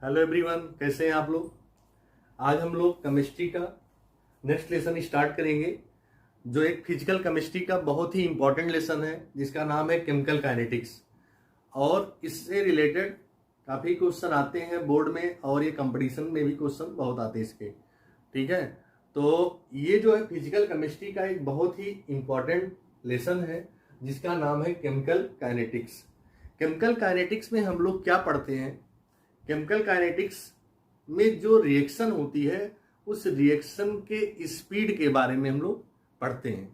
Hello everyone, कैसे हैं आप लोग। आज हम लोग केमिस्ट्री का नेक्स्ट लेसन स्टार्ट करेंगे, जो एक फिजिकल केमिस्ट्री का बहुत ही इंपॉर्टेंट लेसन है, जिसका नाम है केमिकल काइनेटिक्स। और इससे रिलेटेड काफ़ी क्वेश्चन आते हैं बोर्ड में, और ये कंपटीशन में भी क्वेश्चन बहुत आते हैं इसके। ठीक है, तो ये जो है फिजिकल केमिस्ट्री का एक बहुत ही इंपॉर्टेंट लेसन है, जिसका नाम है केमिकल काइनेटिक्स। केमिकल काइनेटिक्स में हम लोग क्या पढ़ते हैं? केमिकल काइनेटिक्स में जो रिएक्शन होती है, उस रिएक्शन के स्पीड के बारे में हम लोग पढ़ते हैं।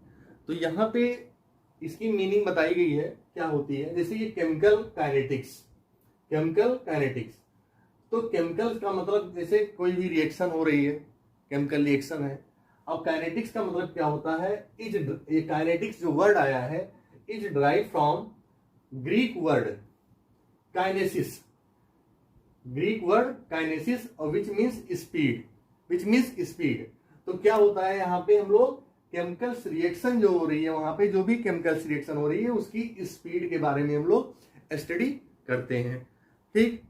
तो यहाँ पे इसकी मीनिंग बताई गई है, क्या होती है। जैसे ये केमिकल काइनेटिक्स, तो केमिकल का मतलब जैसे कोई भी रिएक्शन हो रही है, केमिकल रिएक्शन है। अब काइनेटिक्स का मतलब क्या होता है? ये काइनेटिक्स जो वर्ड आया है, is drive from Greek word kinesis, और विच मीन्स स्पीड। तो क्या होता है, यहाँ पे हम लोग केमिकल्स रिएक्शन जो हो रही है, वहां पे जो भी केमिकल्स रिएक्शन हो रही है, उसकी स्पीड के बारे में हम लोग स्टडी करते हैं। ठीक,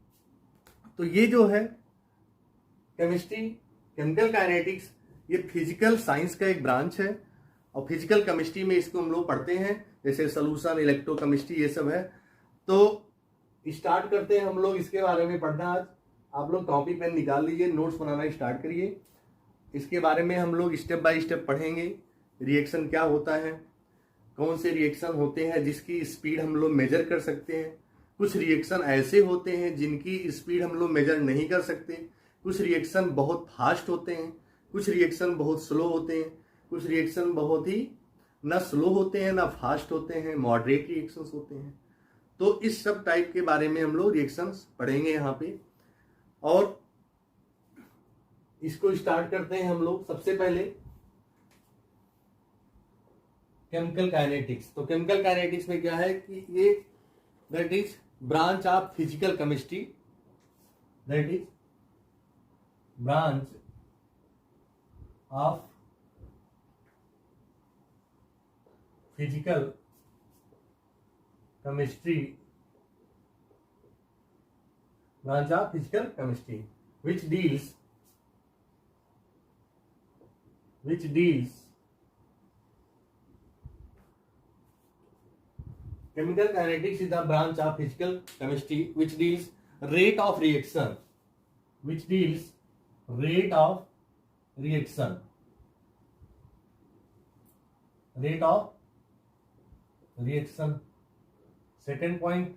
तो ये जो है केमिस्ट्री, केमिकल काइनेटिक्स, ये फिजिकल साइंस का एक ब्रांच है, और फिजिकल केमिस्ट्री में इसको हम लोग पढ़ते हैं, जैसे सोल्यूशन, इलेक्ट्रोकेमिस्ट्री, ये सब है। तो स्टार्ट करते हैं हम लोग इसके बारे में पढ़ना। आज आप लोग कॉपी पेन निकाल लीजिए, नोट्स बनाना स्टार्ट करिए। इसके बारे में हम लोग स्टेप बाय स्टेप पढ़ेंगे। रिएक्शन क्या होता है, कौन से रिएक्शन होते हैं जिसकी स्पीड हम लोग मेजर कर सकते हैं, कुछ रिएक्शन ऐसे होते हैं जिनकी स्पीड हम लोग मेजर नहीं कर सकते, कुछ रिएक्शन बहुत फास्ट होते हैं, कुछ रिएक्शन बहुत स्लो होते हैं, कुछ रिएक्शन बहुत ही ना स्लो होते हैं ना फास्ट होते हैं, मॉडरेट रिएक्शंस होते हैं। तो इस सब टाइप के बारे में हम लोग रिएक्शंस पढ़ेंगे यहाँ पे। और इसको स्टार्ट करते हैं हम लोग। सबसे पहले केमिकल काइनेटिक्स। तो केमिकल काइनेटिक्स में क्या है कि ये that is branch of physical chemistry, that is branch of physical chemistry, branch of physical chemistry, which deals chemical kinetics is the branch of physical chemistry which deals rate of reaction, second point,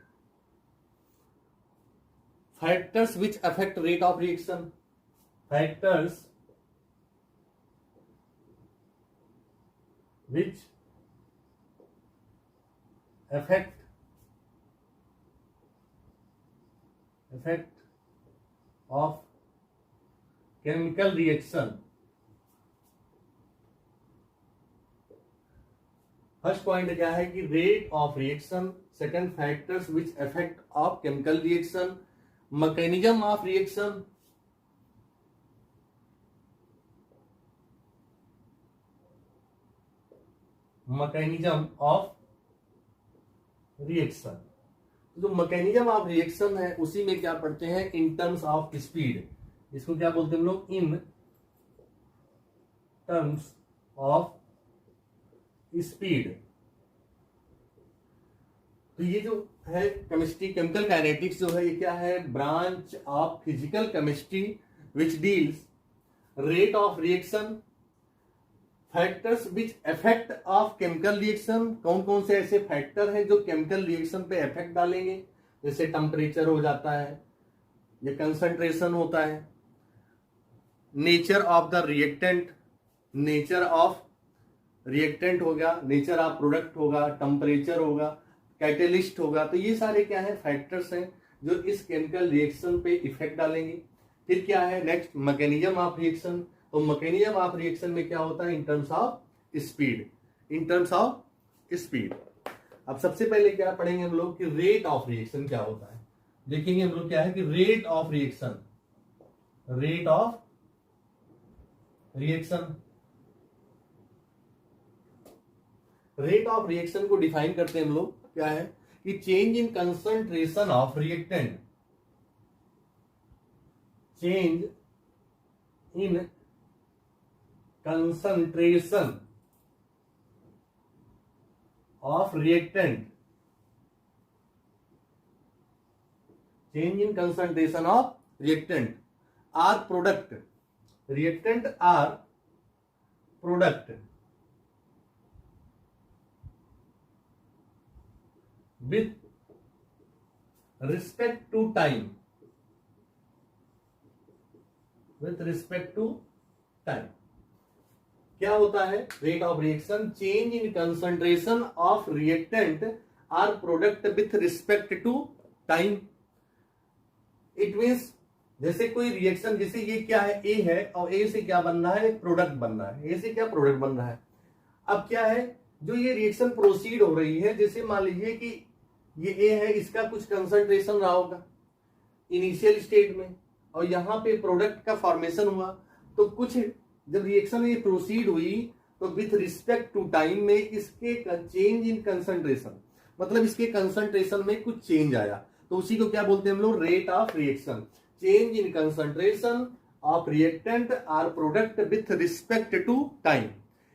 factors which affect rate of reaction, factors which affect of chemical reaction. First point क्या है कि rate of reaction, second factors which affect of chemical reaction, mechanism of reaction, जो mechanism of reaction है उसी में क्या पढ़ते हैं, इन टर्म्स ऑफ स्पीड। इसको क्या बोलते हैं हम लोग, इन टर्म्स ऑफ स्पीड। तो ये जो है केमिस्ट्री, केमिकल काइनेटिक्स जो है, ये क्या है, branch of physical chemistry which deals rate of reaction, factors which effect of chemical reaction. कौन कौन से ऐसे फैक्टर हैं जो केमिकल रिएक्शन पे इफेक्ट डालेंगे, जैसे टेम्परेचर हो जाता है, या कंसंट्रेशन होता है, nature of the reactant, nature of reactant होगा, नेचर ऑफ प्रोडक्ट होगा, टेम्परेचर होगा, कैटेलिस्ट होगा। तो ये सारे क्या है, फैक्टर्स हैं जो इस केमिकल रिएक्शन पे इफेक्ट डालेंगे। फिर क्या है नेक्स्ट, मैकेनिज्म ऑफ रिएक्शन। तो मैकेनिज्म ऑफ रिएक्शन में क्या होता है, इन टर्म्स ऑफ स्पीड। अब सबसे पहले क्या पढ़ेंगे हम लोग कि रेट ऑफ रिएक्शन क्या होता है। देखेंगे हम लोग क्या है कि रेट ऑफ रिएक्शन को डिफाइन करते हैं हम लोग, क्या है कि change in concentration of reactant, change in concentration of reactant, change in concentration of reactant or product, reactant or product with respect to time, with respect to time. क्या होता है? Rate of reaction change in concentration of reactant or product with respect to time. It means जैसे कोई reaction, जैसे ये क्या है, ए है, और ए से क्या बन रहा है? प्रोडक्ट बन रहा है। ए से क्या प्रोडक्ट बन रहा है? अब क्या है, जो ये रिएक्शन प्रोसीड हो रही है, जैसे मान लीजिए कि ये ए है, इसका कुछ कंसंट्रेशन रहा होगा इनिशियल स्टेट में, और यहाँ पे प्रोडक्ट का फॉर्मेशन हुआ, तो कुछ जब रिएक्शन ये प्रोसीड हुई तो विथ रिस्पेक्ट टू टाइम में इसके चेंज इन कंसंट्रेशन, मतलब इसके कंसंट्रेशन में कुछ चेंज आया, तो उसी को क्या बोलते हैं हम लोग? Rate of reaction. Change in concentration of reactant or product with respect to time.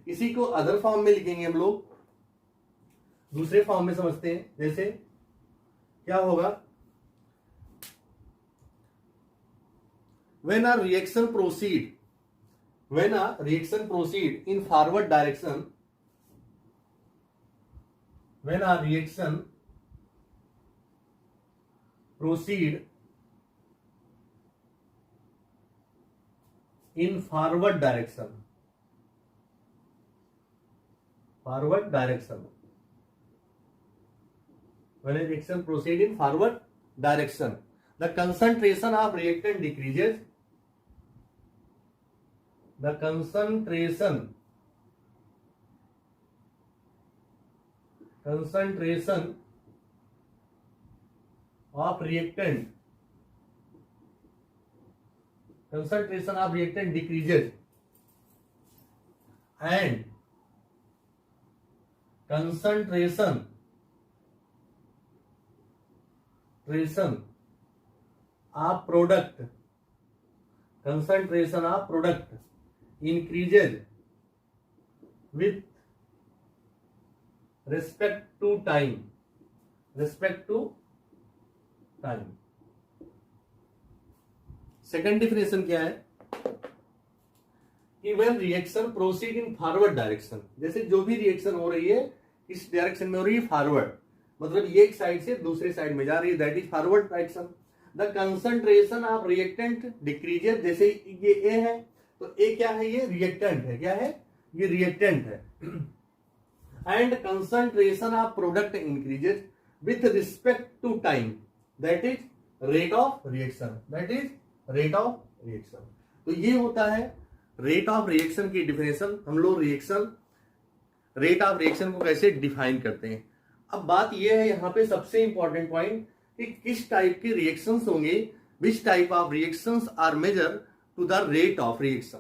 इसी को अदर फॉर्म में लिखेंगे हम लोग, दूसरे फॉर्म में समझते हैं। जैसे क्या होगा? When a reaction proceed, when a reaction proceed in forward direction, when a reaction proceed in forward direction, forward direction, when a reaction proceed in forward direction, the concentration of reactant decreases, the concentration of reactant decreases, and concentration of product increases with respect to time, second definition क्या है कि when reaction proceed in forward direction, जैसे जो भी reaction हो रही है इस डायरेक्शन में हो रही है, फॉरवर्ड मतलब ये एक साइड से दूसरे साइड में जा रही है, that is forward direction. The concentration of reactant decreases, जैसे ये ए है तो ए क्या है? ये रिएक्टेंट है। क्या है? ये रिएक्टेंट है। And concentration of product increases with respect to time, that is rate of reaction, that is rate of reaction. तो ये होता है रेट ऑफ रिएक्शन की डिफिनेशन। हम लोग रेट ऑफ रिएक्शन को कैसे डिफाइन करते हैं। अब बात यह है यहाँ पे सबसे इंपॉर्टेंट पॉइंट कि किस टाइप के रिएक्शंस होंगे, which type of reactions are measure to the rate of reaction,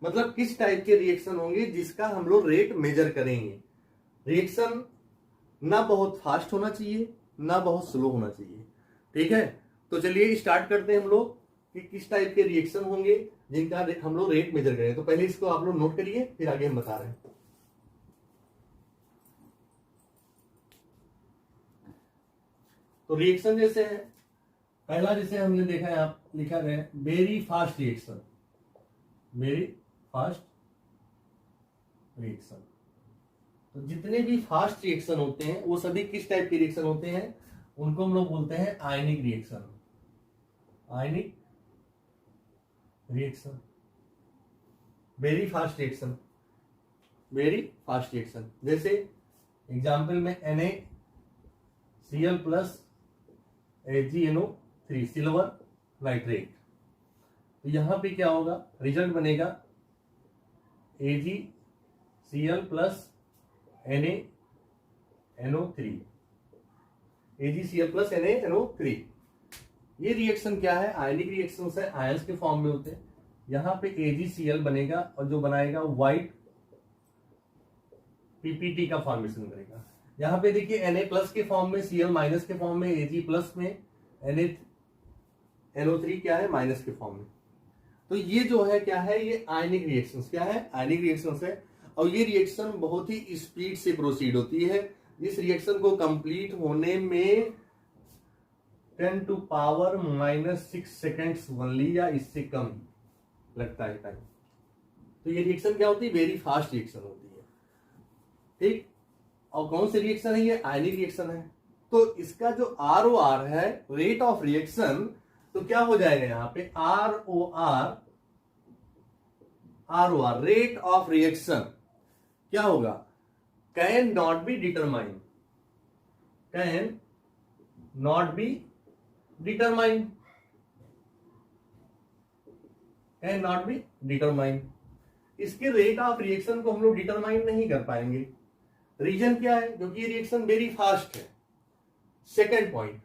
मतलब किस टाइप के रिएक्शन होंगे जिसका हम लोग रेट मेजर करेंगे। रिएक्शन ना बहुत फास्ट होना चाहिए, ना बहुत स्लो होना चाहिए। ठीक है, तो चलिए स्टार्ट करते हैं हम लोग कि किस टाइप के रिएक्शन होंगे जिनका हम लोग रेट मेजर करें। तो पहले इसको आप लोग नोट करिए, फिर आगे हम बता रहे हैं। तो रिएक्शन जैसे है, पहला जैसे हमने देखा है, आप लिखा है very fast reaction, very fast reaction. तो जितने भी फास्ट रिएक्शन होते हैं वो सभी किस टाइप के रिएक्शन होते हैं? उनको हम लोग बोलते हैं ionic reaction, ionic reaction. Very fast reaction, very fast reaction. जैसे एग्जाम्पल में NaCl plus AgNO3 silver nitrate, तो यहां पे क्या होगा? रिजल्ट बनेगा AgCl plus NaNO3, AgCl plus NaNO3। ये रिएक्शन क्या है? आयनिक रिएक्शन है, आयंस के फॉर्म में होते हैं। यहां पे AgCl बनेगा और जो बनाएगा व्हाइट PPT का फॉर्मेशन करेगा। यहाँ पे देखिए Na प्लस के फॉर्म में, Cl माइनस के फॉर्म में, Ag प्लस में, NaNO3 क्या है? माइनस के फॉर्म में। तो ये जो है क्या है, ये आयनिक रिएक्शंस, क्या है, आयनिक रिएक्शंस है। और ये रिएक्शन बहुत ही स्पीड से प्रोसीड होती है। इस रिएक्शन को कंप्लीट होने में 10⁻⁻6 सेकेंड्स ओनली, या इससे कम लगता है टाइम। तो ये रिएक्शन क्या होती है, वेरी फास्ट रिएक्शन होती है, ठीक। और कौन सी रिएक्शन है, ये आयनिक रिएक्शन है। तो इसका जो ROR है, रेट ऑफ रिएक्शन, तो क्या हो जाएगा यहां पे ROR रेट ऑफ रिएक्शन क्या होगा, can not be determine, can not be determine, can not be determine. इसके रेट ऑफ रिएक्शन को हम लोग डिटरमाइन नहीं कर पाएंगे। रीजन क्या है, क्योंकि ये रिएक्शन वेरी फास्ट है। सेकेंड पॉइंट,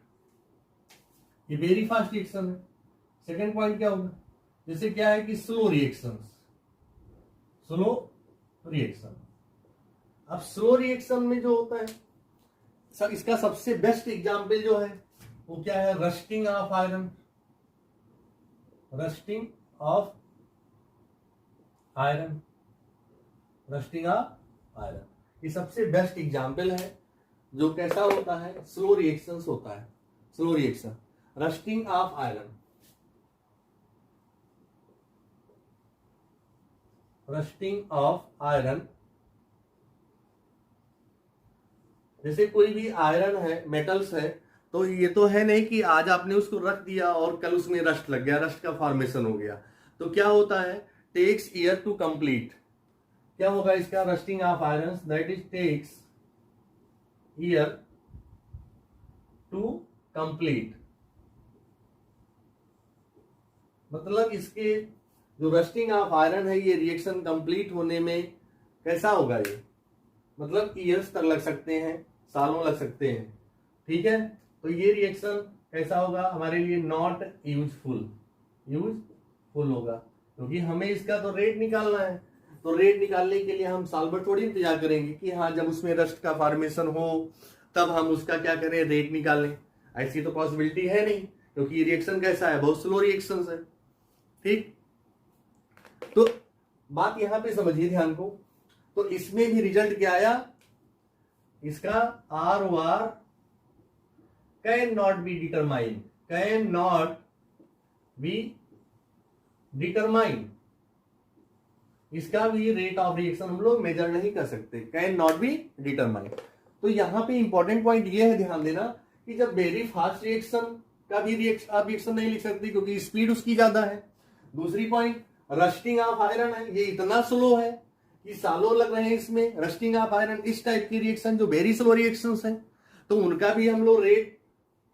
ये वेरी फास्ट रिएक्शन है। सेकेंड पॉइंट क्या होगा, जैसे क्या है कि स्लो रिएक्शन, स्लो रिएक्शन। अब स्लो रिएक्शन में जो होता है, सब इसका सबसे बेस्ट एग्जांपल जो है वो क्या है, rusting of iron, rusting of iron, rusting of iron, ये सबसे बेस्ट एग्जांपल है जो कैसा होता है, स्लो रिएक्शंस होता है, slow reaction, rusting of iron, rusting of iron. जैसे कोई भी आयरन है, मेटल्स है, तो ये तो है नहीं कि आज आपने उसको रख दिया और कल उसमें रस्ट लग गया, रस्ट का फॉर्मेशन हो गया। तो क्या होता है, टेक्स ईयर टू कंप्लीट। क्या होगा इसका, rusting of iron, that is takes year to complete. मतलब इसके जो रस्टिंग ऑफ आयरन है, ये रिएक्शन कंप्लीट होने में कैसा होगा, ये मतलब ईयर्स तक लग सकते हैं, सालों लग सकते हैं, ठीक है। तो ये रिएक्शन कैसा होगा, हमारे लिए नॉट यूजफुल, यूजफुल होगा, क्योंकि हमें इसका तो रेट निकालना है। तो रेट निकालने के लिए हम साल भर थोड़ी इंतजार करेंगे कि हाँ जब उसमें रस्ट का फॉर्मेशन हो तब हम उसका क्या करें, रेट निकालें। ऐसी तो पॉसिबिलिटी है नहीं, क्योंकि ये रिएक्शन कैसा है, बहुत स्लो रिएक्शन है, ठीक। तो बात यहां पे समझिए ध्यान को। तो इसमें भी रिजल्ट क्या आया, इसका ROR can not be determine, can not be determine. इसका भी रेट ऑफ रिएक्शन हम लोग मेजर नहीं कर सकते, कैन नॉट बी डिटरमाइन। तो यहां पे इंपॉर्टेंट पॉइंट ये है, ध्यान देना कि जब वेरी फास्ट रिएक्शन का भी रिएक्शन नहीं लिख सकते, क्योंकि स्पीड उसकी ज्यादा है। दूसरी पॉइंट, रस्टिंग ऑफ आयरन है, ये इतना स्लो है कि सालों लग रहे हैं इसमें, रस्टिंग ऑफ आयरन। इस टाइप की रिएक्शन जो वेरी स्लो रिएक्शंस हैं, तो उनका भी हम लोग rate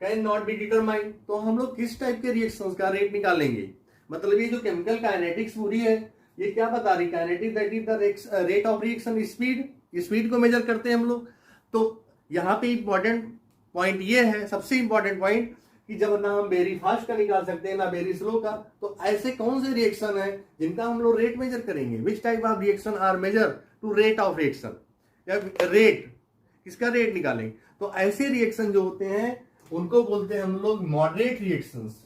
can not be determine. तो हम लोग किस टाइप के रिएक्शंस का रेट निकालेंगे, मतलब ये जो केमिकल काइनेटिक्स पूरी है, ये क्या बता रही, kinetic that is the rate of reaction, speed, speed को मेजर करते हैं हम लोग। तो यहाँ पे इंपॉर्टेंट पॉइंट ये है, सबसे इंपॉर्टेंट पॉइंट, कि जब ना हम वेरी फास्ट का निकाल सकते हैं ना वेरी स्लो का, तो ऐसे कौन से रिएक्शन है जिनका हम लोग रेट मेजर करेंगे, which type of reaction are measure to rate of reaction, या रेट, किसका रेट निकालेंगे। तो ऐसे रिएक्शन जो होते हैं उनको बोलते हैं हम लोग मॉडरेट रिएक्शंस,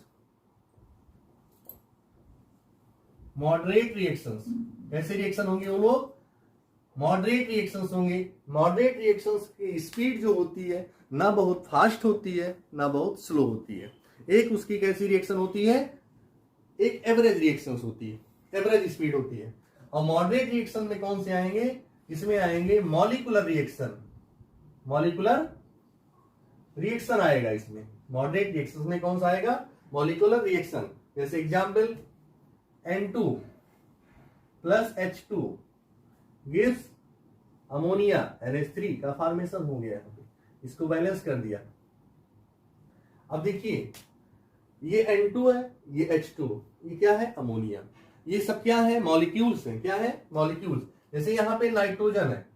मॉडरेट रिएक्शंस। कैसे रिएक्शन होंगे वो लोग, मॉडरेट रिएक्शंस होंगे। मॉडरेट रिएक्शंस की स्पीड जो होती है ना बहुत फास्ट होती है ना बहुत स्लो होती है। एक उसकी कैसी रिएक्शन होती है, एक एवरेज रिएक्शंस होती है, एवरेज स्पीड होती है। और मॉडरेट रिएक्शन में कौन से आएंगे, इसमें आएंगे मॉलिक्यूलर रिएक्शन, मॉलिक्यूलर रिएक्शन आएगा इसमें। मॉडरेट रिएक्शन में कौन सा आएगा, मॉलिक्यूलर रिएक्शन। जैसे example N2 plus H2 gives ammonia NH3 का फॉर्मेशन हो गया, इसको बैलेंस कर दिया। अब देखिए ये N2 है, ये H2, ये क्या है, अमोनिया। ये सब क्या है, मॉलिक्यूल्स हैं, क्या है, मॉलिक्यूल्स। जैसे यहाँ पे नाइट्रोजन है,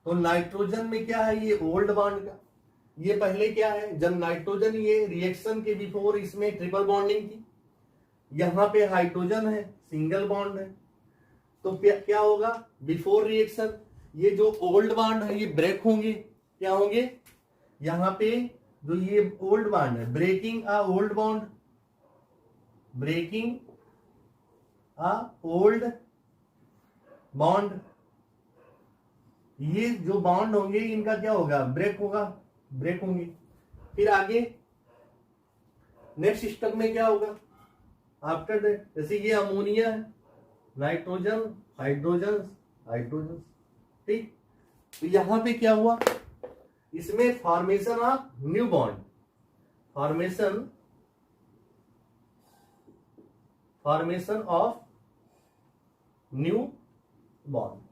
तो नाइट्रोजन में क्या है, ये ओल्ड बॉन्ड का, ये पहले क्या है, जब नाइट्रोजन ये रिएक्शन के बिफोर इसमें ट्रिपल बॉन्डिंग थी, यहां पे हाइड्रोजन है, सिंगल बॉन्ड है। तो क्या होगा, बिफोर रिएक्शन ये जो ओल्ड बॉन्ड है ये ब्रेक होंगे, क्या होंगे, यहां पे जो ये ओल्ड बॉन्ड है, breaking a old bond, breaking a old bond, ये जो बॉन्ड होंगे इनका क्या होगा, ब्रेक होगा, ब्रेक होंगे। फिर आगे नेक्स्ट स्टेप में क्या होगा, आफ्टर दैट, जैसे ये अमोनिया है, नाइट्रोजन, हाइड्रोजन, हाइड्रोजन, ठीक। तो यहां पे क्या हुआ, इसमें formation of new bond, formation of new bond.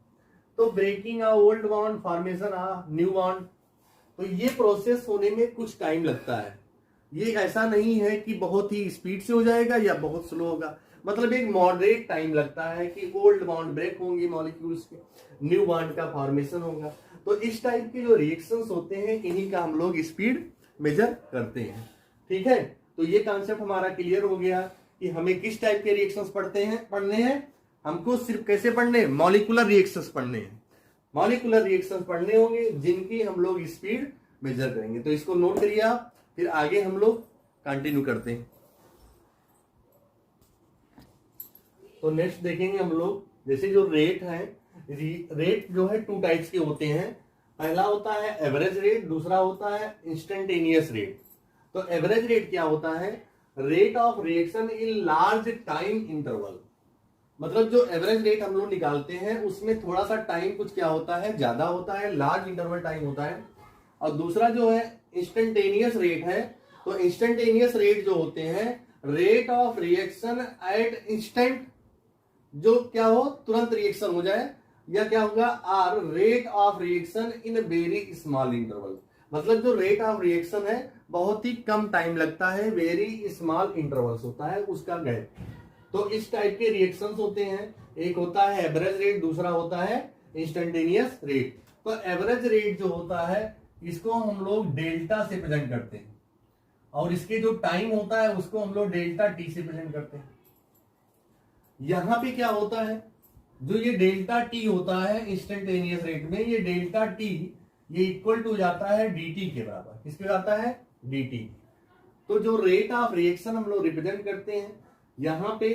तो breaking a old bond, formation a new bond, तो ये प्रोसेस होने में कुछ टाइम लगता है। ये ऐसा नहीं है कि बहुत ही स्पीड से हो जाएगा या बहुत स्लो होगा, मतलब एक मॉडरेट टाइम लगता है कि ओल्ड बॉन्ड ब्रेक होंगे मॉलिक्यूल्स के, न्यू बॉन्ड का फॉर्मेशन होगा। तो इस टाइप के जो रिएक्शंस होते हैं इन्हीं का हम लोग स्पीड मेजर करते हैं, ठीक है। तो ये कॉन्सेप्ट हमारा क्लियर हो गया कि हमें किस टाइप के रिएक्शंस पढ़ने हैं। हमको सिर्फ कैसे पढ़ने, मॉलिक्यूलर रिएक्शंस पढ़ने हैं, मॉलिक्यूलर रिएक्शंस पढ़ने होंगे जिनकी हम लोग स्पीड मेजर करेंगे। तो इसको नोट करिए आप, फिर आगे हम लोग कंटिन्यू करते हैं। तो नेक्स्ट देखेंगे हम लोग, जैसे जो रेट है, रेट जो है टू टाइप्स के होते हैं। पहला होता है एवरेज रेट, दूसरा होता है इंस्टेंटेनियस रेट। तो एवरेज रेट क्या होता है, rate of reaction in large time interval, मतलब जो एवरेज रेट हम लोग निकालते हैं उसमें थोड़ा सा टाइम कुछ क्या होता है, ज्यादा होता है, लार्ज इंटरवल टाइम होता है। और दूसरा जो है इंस्टेंटेनियस रेट है। तो इंस्टेंटेनियस रेट जो होते हैं, rate of reaction at instant, जो क्या हो, तुरंत रिएक्शन हो जाए, या क्या होगा, or rate of reaction in very small interval, मतलब जो रेट ऑफ रिएक्शन है बहुत ही कम टाइम लगता है, वेरी स्मॉल इंटरवल्स होता है उसका गैप। तो इस टाइप के रिएक्शंस होते हैं, एक होता है एवरेज रेट, दूसरा होता है इंस्टेंटेनियस रेट। तो एवरेज रेट जो होता है इसको हम लोग डेल्टा से प्रेजेंट करते हैं, और इसके जो टाइम होता है उसको हम लोग डेल्टा टी से प्रेजेंट करते हैं। यहां पे क्या होता है, जो ये डेल्टा टी होता है इंस्टेंटेनियस रेट में, ये डेल्टा टी ये इक्वल टू जाता है dt के बराबर, किसके जाता है, dt। तो जो रेट ऑफ रिएक्शन हम लोग रिप्रेजेंट करते हैं, यहाँ पे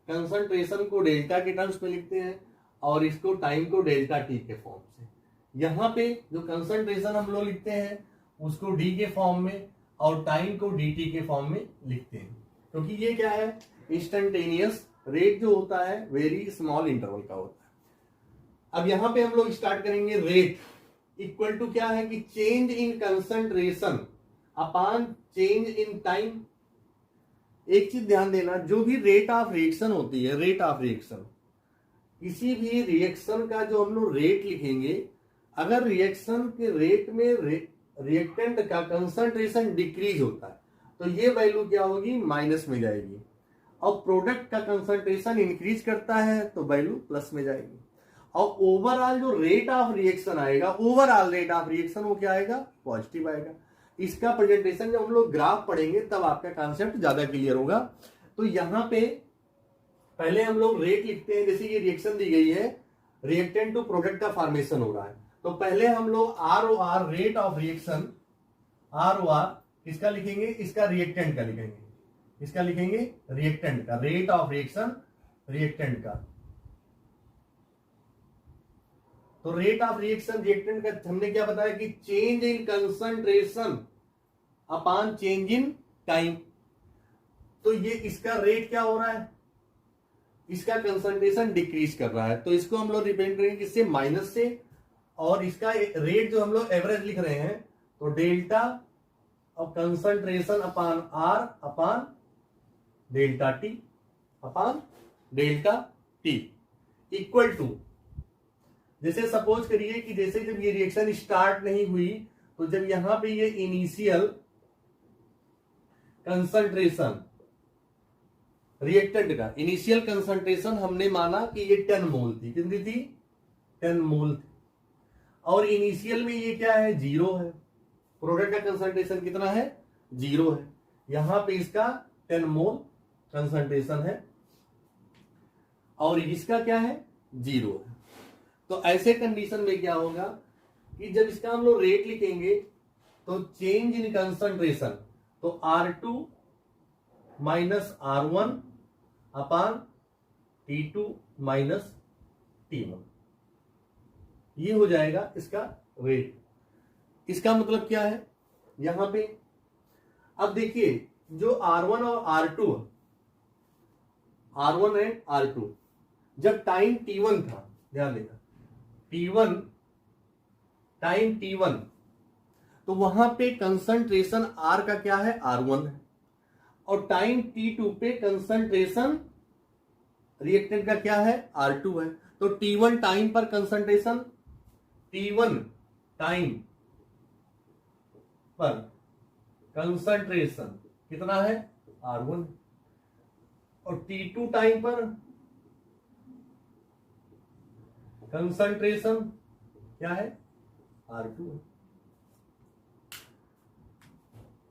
कंसंट्रेशन को डेल्टा के टर्म्स में लिखते हैं और इसको टाइम को डेल्टा टी के फॉर्म से। यहाँ पे जो कंसंट्रेशन हम लोग लिखते हैं उसको डी के फॉर्म में और टाइम को dt के फॉर्म में लिखते हैं, क्योंकि ये क्या है, इंस्टेंटेनियस रेट जो होता है वेरी स्मॉल इंटरवल का होता है। अब यहां पे हम लोग स्टार्ट करेंगे, रेट इक्वल टू क्या है कि change in concentration upon change in time. एक चीज ध्यान देना, जो भी रेट ऑफ रिएक्शन होती है, रेट ऑफ रिएक्शन, किसी भी रिएक्शन का जो हम लोग रेट लिखेंगे, अगर रिएक्शन के रेट में रिएक्टेंट का कंसंट्रेशन डिक्रीज होता है तो ये वैल्यू क्या होगी, माइनस में जाएगी, और प्रोडक्ट का कंसंट्रेशन इंक्रीज करता है तो वैल्यू प्लस में जाएगी। और ओवरऑल जो रेट ऑफ रिएक्शन आएगा, ओवरऑल रेट ऑफ रिएक्शन वो क्या आएगा, पॉजिटिव आएगा। इसका प्रेजेंटेशन जब हम लोग ग्राफ पढ़ेंगे तब आपका कॉन्सेप्ट ज्यादा क्लियर होगा। तो यहां पे पहले हम लोग रेट लिखते हैं, जैसे ये रिएक्शन दी गई है, रिएक्टेंट टू प्रोडक्ट का फॉर्मेशन हो रहा है, तो पहले हम लोग ROR rate of reaction, ROR किसका लिखेंगे, इसका रिएक्टेंट का लिखेंगे, इसका लिखेंगे रिएक्टेंट का, रेट ऑफ रिएक्शन रिएक्टेंट का। तो रेट ऑफ रिएक्शन रिएक्टेंट का हमने क्या बताया कि change in concentration upon change in time. तो ये इसका रेट क्या हो रहा है, इसका कंसंट्रेशन डिक्रीज कर रहा है, तो इसको हम लोग रिप्रेजेंट करेंगे किससे, माइनस से। और इसका रेट जो हम लोग एवरेज लिख रहे हैं, तो delta of concentration upon R upon delta T upon delta T equal to, जैसे सपोज करिए कि जैसे जब ये रिएक्शन स्टार्ट नहीं हुई, तो जब यहां पे ये इनिशियल कंसंट्रेशन रिएक्टेंट का इनिशियल कंसंट्रेशन हमने माना कि ये 10 मोल थी, कितनी थी, 10 मोल थी, और इनिशियल में ये क्या है, 0 है, प्रोडक्ट का कंसंट्रेशन कितना है, 0 है, यहां पे इसका 10 मोल कंसंट्रेशन है और इसका क्या है, 0 है। तो ऐसे कंडीशन में क्या होगा कि जब इसका हम लोग रेट लिखेंगे तो चेंज इन कंसंट्रेशन, तो R2 minus R1 upon T2 minus T1, ये हो जाएगा इसका रेट। इसका मतलब क्या है यहां पे, अब देखिए जो R1 और R2, R1 एंड R2 जब टाइम T1 था, ध्यान देना T1 टाइम T1, तो वहां पे कंसंट्रेशन R का क्या है, R1 है, और टाइम T2 पे कंसंट्रेशन रिएक्टेंट का क्या है, R2 है। तो T1 टाइम पर कंसंट्रेशन, T1 टाइम पर कंसंट्रेशन कितना है, R1, और T2 टाइम पर कंसंट्रेशन क्या है, R2 है।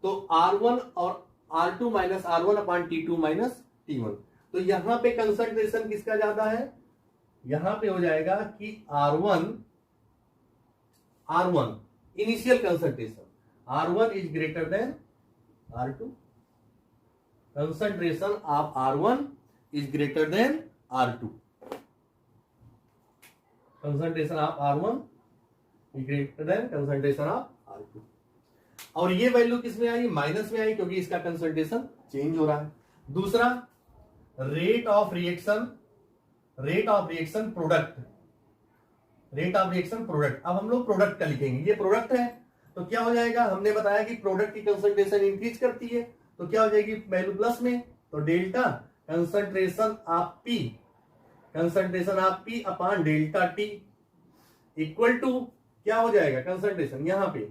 तो R1 और R2 minus R1 upon T2 minus T1, तो यहां पे कंसंट्रेशन किसका ज्यादा है, यहां पे हो जाएगा कि R1 initial concentration R1 is greater than R2, concentration of R1 is greater than R2, concentration of R1 is greater than concentration of R2। और ये वैल्यू किस में आई, माइनस में आई, क्योंकि इसका कंसंट्रेशन चेंज हो रहा है। दूसरा rate of reaction product, rate of reaction product. अब हम लोग प्रोडक्ट का लिखेंगे, ये प्रोडक्ट है तो क्या हो जाएगा, हमने बताया कि प्रोडक्ट की कंसंट्रेशन इंक्रीज करती है, तो क्या हो जाएगी वैल्यू प्लस में, तो delta concentration of P upon delta T equal to क्या हो जाएगा, कंसंट्रेशन यहां पे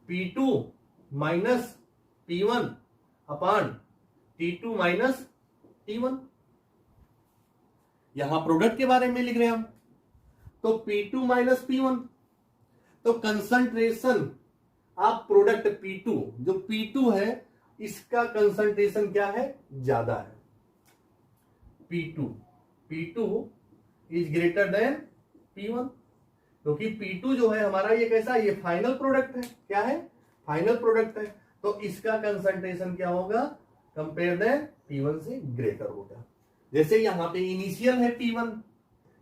P2 minus P1 upon T2 minus T1। यहां प्रोडक्ट के बारे में लिख रहे हैं हम, तो P2 माइनस P1, तो कंसंट्रेशन ऑफ प्रोडक्ट P2, जो P2 है इसका कंसंट्रेशन क्या है, ज्यादा है, P2 is greater than P1, क्योंकि P2 जो है हमारा ये कैसा, ये फाइनल प्रोडक्ट है, क्या है, फाइनल प्रोडक्ट है, तो इसका कंसंट्रेशन क्या होगा, कंपेयर देन P1 से ग्रेटर होगा। जैसे यहां पे इनिशियल है T1,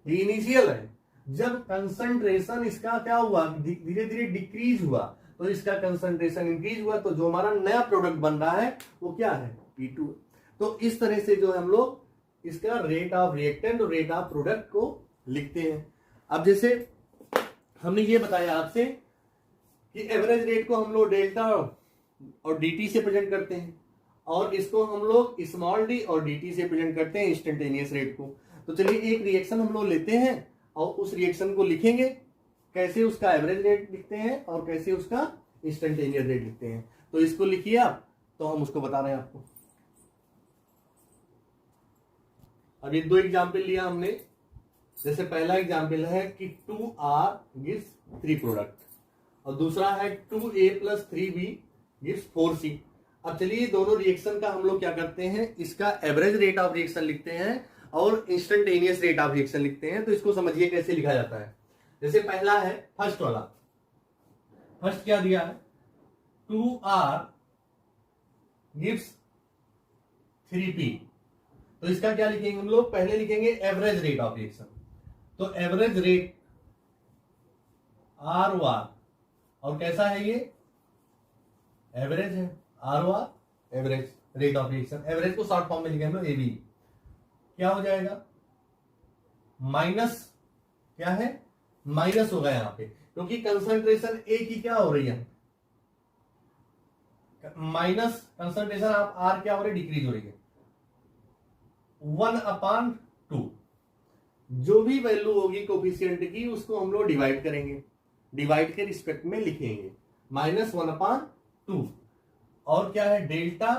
ये इनिशियल है, जब कंसंट्रेशन इसका क्या हुआ, धीरे धीरे डिक्रीज हुआ, तो इसका कंसंट्रेशन इंक्रीज हुआ, तो जो हमारा नया प्रोडक्ट बन रहा है वो क्या है, P2। तो इस तरह से जो हम लोग इसका रेट ऑफ रिएक्टेंट और रेट ऑफ प्रोडक्ट को लिखते हैं। अब जैसे हमने ये बताया आपसे कि एवरेज रेट को हम लोग डेल्टा और dt से प्रेजेंट करते हैं, और इसको हम लोग स्मॉल d और dt से प्रेजेंट करते हैं इंस्टेंटेनियस रेट को। तो चलिए एक रिएक्शन हम लोग लेते हैं और उस रिएक्शन को लिखेंगे, कैसे उसका एवरेज रेट लिखते हैं और कैसे उसका इंस्टेंटेनियस रेट लिखते हैं। तो इसको लिखिए आप, तो हम उसको बता रहे हैं आपको। अब ये दो एग्जाम्पल लिया हमने, जैसे पहला एग्जाम्पल है कि 2R गिव्स 3 प्रोडक्ट, और दूसरा है 2A + 3B गिव्स 4C। अब चलिए दोनों रिएक्शन का हम लोग क्या करते हैं, इसका एवरेज रेट ऑफ रिएक्शन लिखते हैं और इंस्टेंटेनियस रेट ऑफ रिएक्शन लिखते हैं। तो इसको समझिए कैसे लिखा जाता है। जैसे पहला है फर्स्ट वाला, फर्स्ट क्या दिया है, 2R गिव्स 3P, तो इसका क्या लिखेंगे हम लोग, पहले लिखेंगे एवरेज रेट ऑफ रिएक्शन, तो एवरेज रेट R1, और कैसा है ये, एवरेज है, R1 average rate of reaction, average को शॉर्ट फॉर्म में लिखेंगे हम लोग AB, क्या हो जाएगा, माइनस, क्या है, माइनस होगा यहां पे, क्योंकि कंसंट्रेशन A की क्या हो रही है, माइनस कंसंट्रेशन ऑफ R क्या हो रही है, डिक्रीज हो रही है, 1/2, जो भी वैल्यू होगी कोफिशिएंट की उसको हम लोग डिवाइड करेंगे, डिवाइड के रिस्पेक्ट में लिखेंगे, -1/2, और क्या है, delta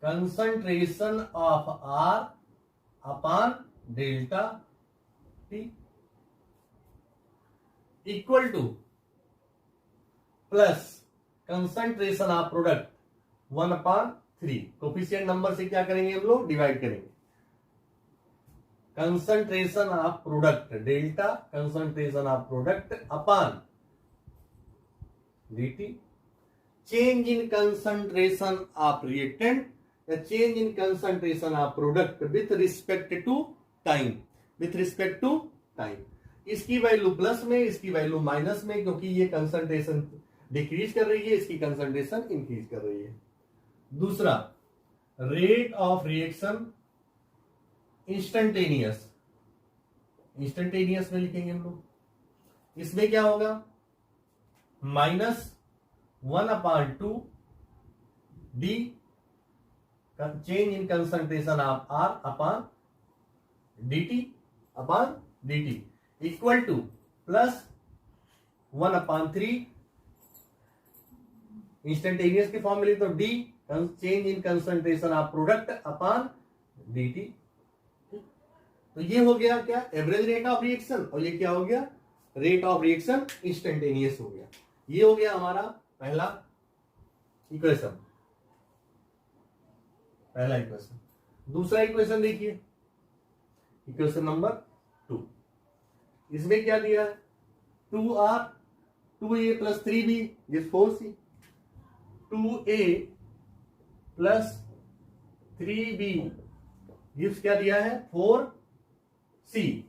concentration of R upon delta T equal to plus concentration of product 1/3, coefficient number से क्या करेंगे हम लोग, डिवाइड करेंगे, concentration of product delta concentration of product upon dt, change in concentration of reactant या change in concentration of product with respect to time, with respect to time. इसकी value plus में, इसकी वैल्यू माइनस में, क्योंकि ये concentration decrease कर रही है, इसकी कंसंट्रेशन इंक्रीज कर रही है। दूसरा, rate of reaction instantaneous, instantaneous में लिखेंगे हम लोग। इसमें क्या होगा, -1/2 D change in concentration of R upon dt upon dt equal to +1/3 instantaneous के फॉर्म में लिखे तो D change in concentration of product upon dt। तो ये हो गया क्या, एवरेज रेट ऑफ रिएक्शन, और ये क्या हो गया, रेट ऑफ रिएक्शन इंस्टेंटेनियस हो गया। ये हो गया हमारा पहला इक्वेशन, पहला इक्वेशन। दूसरा इक्वेशन देखिए, इक्वेशन नंबर 2। इसमें क्या दिया है, 2r 2a + 3b gives 4c, 2a + 3b gives क्या दिया है, 4c।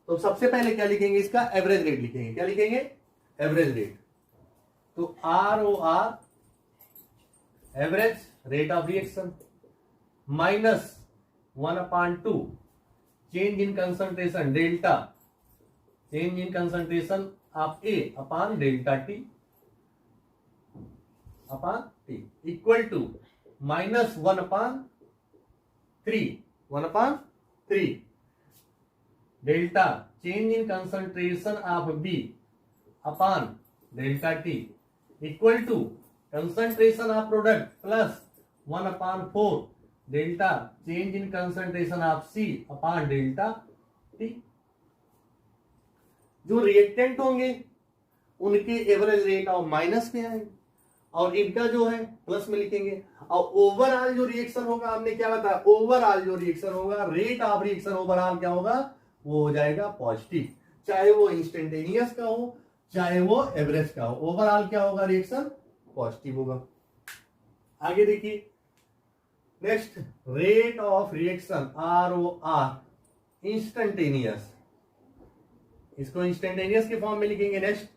तो सबसे पहले क्या लिखेंगे, इसका एवरेज रेट लिखेंगे। क्या लिखेंगे, एवरेज रेट। तो ROR average rate of reaction -1/2 change in concentration delta, change in concentration of A upon delta T upon T equal to -1/3 delta change in concentration of B upon delta T equal to concentration of product plus 1/4 delta change in concentration of C upon delta T। जो reactant होंगे उनके average rate of minus में आएंगे और इनका जो है plus में लिखेंगे। और ओवरऑल जो रिएक्शन होगा, हमने क्या बताया, ओवरऑल जो रिएक्शन होगा, रेट ऑफ रिएक्शन ओवरऑल क्या होगा, वो हो जाएगा पॉजिटिव, चाहे वो इंस्टेंटेनियस का हो चाहे वो एवरेज का हो, ओवरऑल क्या होगा, रिएक्शन पॉजिटिव होगा। आगे देखिए, next rate of reaction ROR instantaneous, इसको इंस्टेंटेनियस के फॉर्म में लिखेंगे। नेक्स्ट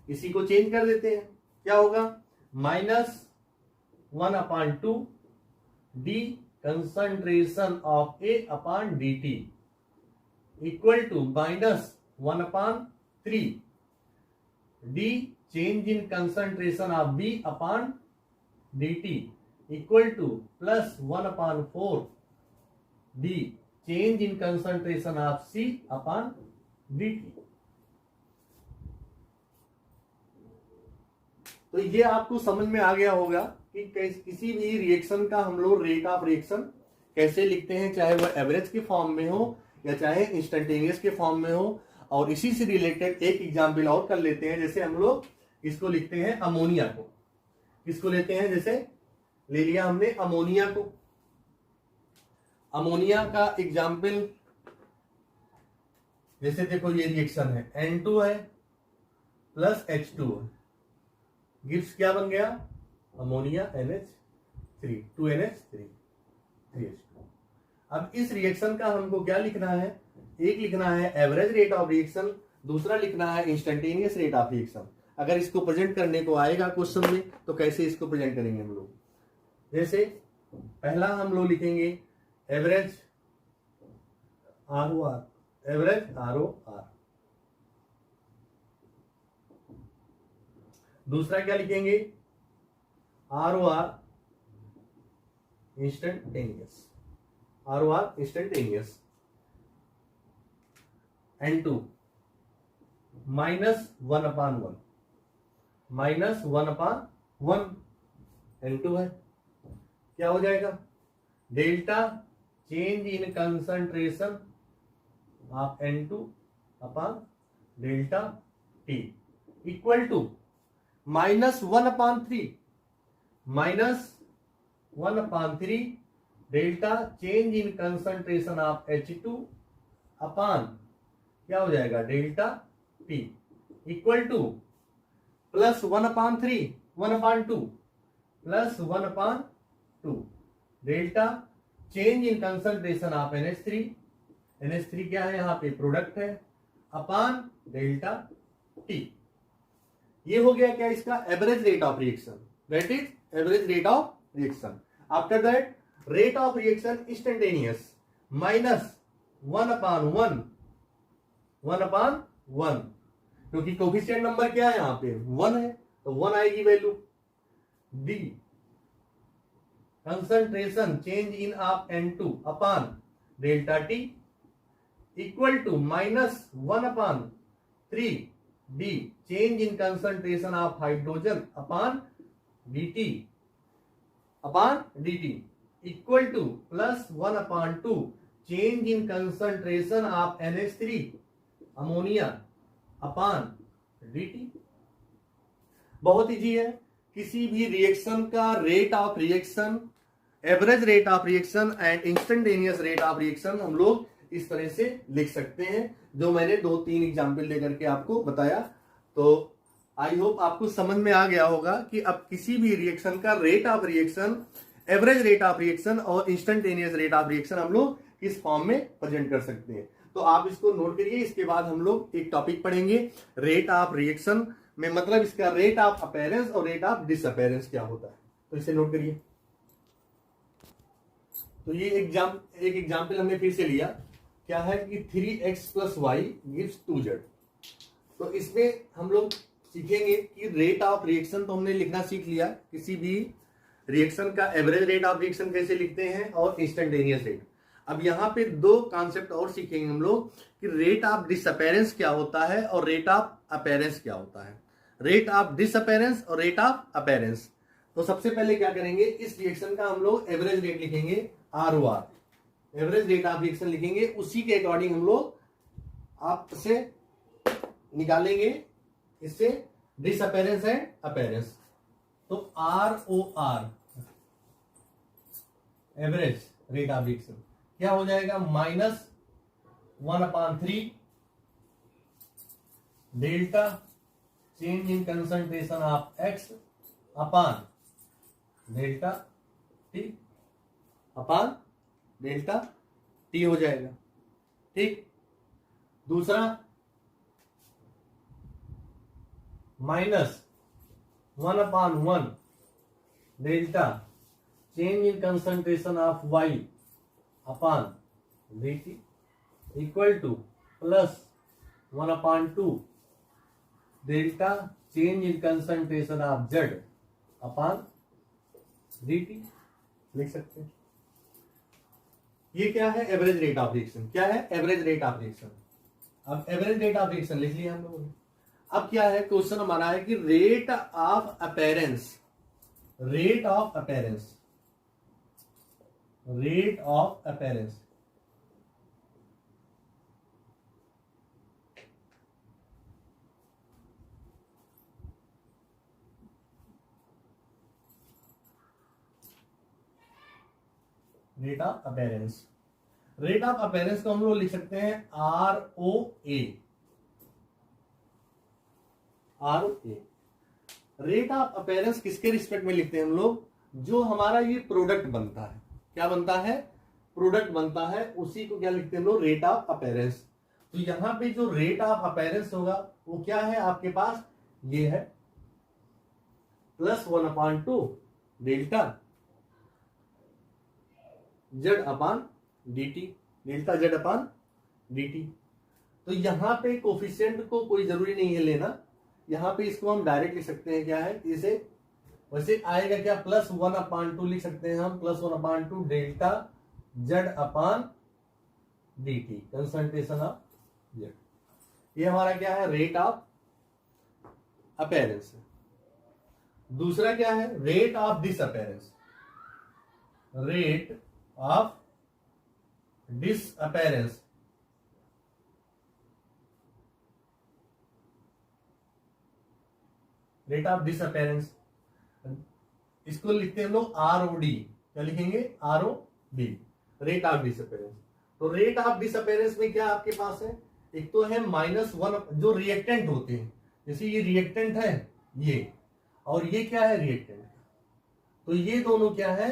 इसी को चेंज कर देते हैं, क्या होगा, -1/2 D concentration of A upon dt equal to -1/3 D change in concentration of B upon dt equal to +1/4 D change in concentration of C upon dt। तो ये आपको समझ में आ गया होगा कि किसी भी रिएक्शन का हम लोग रेट ऑफ रिएक्शन कैसे लिखते हैं, चाहे वह एवरेज के फॉर्म में हो या चाहे इंस्टेंटेनियस के फॉर्म में हो। और इसी से रिलेटेड एक एग्जाम्पल और कर लेते हैं, जैसे हम लोग इसको लिखते हैं अमोनिया को। किसको लेते हैं, जैसे ले लिया हमने अमोनिया को। अमोनिया का एग्जाम्पल जैसे देखो, ये रिएक्शन है, N2 है प्लस H2 है, गिव्स क्या बन गया, अमोनिया NH3 2NH3 3H2। अब इस रिएक्शन का हमको क्या लिखना है, एक लिखना है एवरेज रेट ऑफ रिएक्शन, दूसरा लिखना है इंस्टेंटेनियस रेट ऑफ रिएक्शन। अगर इसको प्रेजेंट करने को आएगा क्वेश्चन में तो कैसे इसको प्रेजेंट करेंगे हम लोग, जैसे पहला हम लोग लिखेंगे एवरेज ROR, एवरेज ROR। दूसरा क्या लिखेंगे, ROR instantaneous, ROR instantaneous. N2 -1/1 -1/1 N2 है, क्या हो जाएगा, delta change in concentration of N2 upon delta T equal to -1/3 delta change in concentration of H2 upon क्या हो जाएगा, delta T equal to +1/3 1/2 +1/2 delta change in concentration of NH3 NH3 क्या है यहाँ पे प्रोडक्ट है अपान डेल्टा टी। ये हो गया क्या इसका average rate of reaction, that is average rate of reaction. After that rate of reaction instantaneous minus 1/1 क्योंकि कोफिशिएंट नंबर क्या है यहाँ पे 1 है तो 1 आएगी वैल्यू। D concentration change in of N2 upon delta T equal to -1/3 D change in concentration of hydrogen upon dt equal to +1/2 change in concentration of NH3 ammonia upon dt। बहुत easy है, किसी भी रिएक्शन का rate of reaction, average rate of reaction and instantaneous rate of reaction हम लोग इस तरह से लिख सकते हैं, जो मैंने 2-3 एग्जाम्पल लेकर के आपको बताया। तो आई होप आपको समझ में आ गया होगा कि अब किसी भी रिएक्शन का rate of reaction, average rate of reaction और इंस्टेंटेनियस रेट ऑफ रिएक्शन हम लोग किस फॉर्म में प्रेजेंट कर सकते हैं। तो आप इसको नोट करिए। इसके बाद हम लोग एक टॉपिक पढ़ेंगे रेट ऑफ रिएक्शन में, मतलब इसका रेट ऑफ अपीयरेंस और रेट ऑफ डिसअपीयरेंस क्या होता है, तो इसे नोट करिए। तो ये एक एग्जाम्पल हमने फिर से लिया, क्या है कि 3x + y गिव्स 2z। तो इसमें हम लोग सीखेंगे कि रेट ऑफ रिएक्शन तो हमने लिखना सीख लिया, किसी भी रिएक्शन का एवरेज रेट ऑफ रिएक्शन कैसे लिखते हैं और इंस्टेंटेनियस रेट। अब यहाँ पे 2 कॉन्सेप्ट और सीखेंगे हम लोग कि रेट ऑफ डिसअपीयरेंस क्या होता है और रेट ऑफ अपीयरेंस क्या होता है। रेट ऑफ डिसअपीयरेंस और रेट ऑफ अपीयरेंस। तो सबसे पहले क्या करेंगे, इस रिएक्शन का हम लोग एवरेज रेट लिखेंगे ROR, average rate of reaction लिखेंगे, उसी के अकॉर्डिंग हम लोग आपसे निकालेंगे इससे डिसअपीयरेंस एंड अपीयरेंस। तो ROR average rate of reaction क्या हो जाएगा, -1/3 delta change in concentration of X upon delta T upon delta T हो जाएगा। ठीक, दूसरा -1/1 delta change in concentration of Y upon dt equal to +1/2 delta change in concentration of Z upon dt लिख सकते हैं। ये क्या है, एवरेज रेट ऑफ रिएक्शन। क्या है, एवरेज रेट ऑफ रिएक्शन। अब एवरेज रेट ऑफ रिएक्शन लिख लिया हम लोगों ने। अब क्या है, क्वेश्चन हमारा है कि rate of appearance, rate of appearance, rate of appearance rate of appearance. Rate of appearance को हम लोग लिख सकते हैं ROA। रेट ऑफ अपीयरेंस किसके रिस्पेक्ट में लिखते हैं हम लोग, जो हमारा ये प्रोडक्ट बनता है, क्या बनता है, प्रोडक्ट बनता है, उसी को क्या लिखते हैं हम लोग, रेट ऑफ अपीयरेंस। तो यहां पे जो रेट ऑफ अपीयरेंस होगा वो क्या है आपके पास, ये है +1/2 delta Z upon dt, delta Z upon dt। तो यहां पे कोफिशिएंट को कोई जरूरी नहीं है लेना, यहां पे इसको हम डायरेक्ट लिख सकते हैं, क्या है इसे, वैसे आएगा क्या, +1/2 लिख सकते हैं हम, +1/2 delta Z upon dt concentration of Z। ये हमारा क्या है, रेट ऑफ अपीयरेंस। दूसरा क्या है, rate of disappearance, rate of disappearance. Rate of disappearance इसको लिखते हैं हम लोग ROD। क्या लिखेंगे, ROD, रेट ऑफ डिसअपीयरेंस। तो रेट ऑफ डिसअपीयरेंस में क्या आपके पास है, एक तो है -1 जो रिएक्टेंट होते हैं, जैसे ये रिएक्टेंट है ये, और ये क्या है रिएक्टेंट, तो ये दोनों क्या है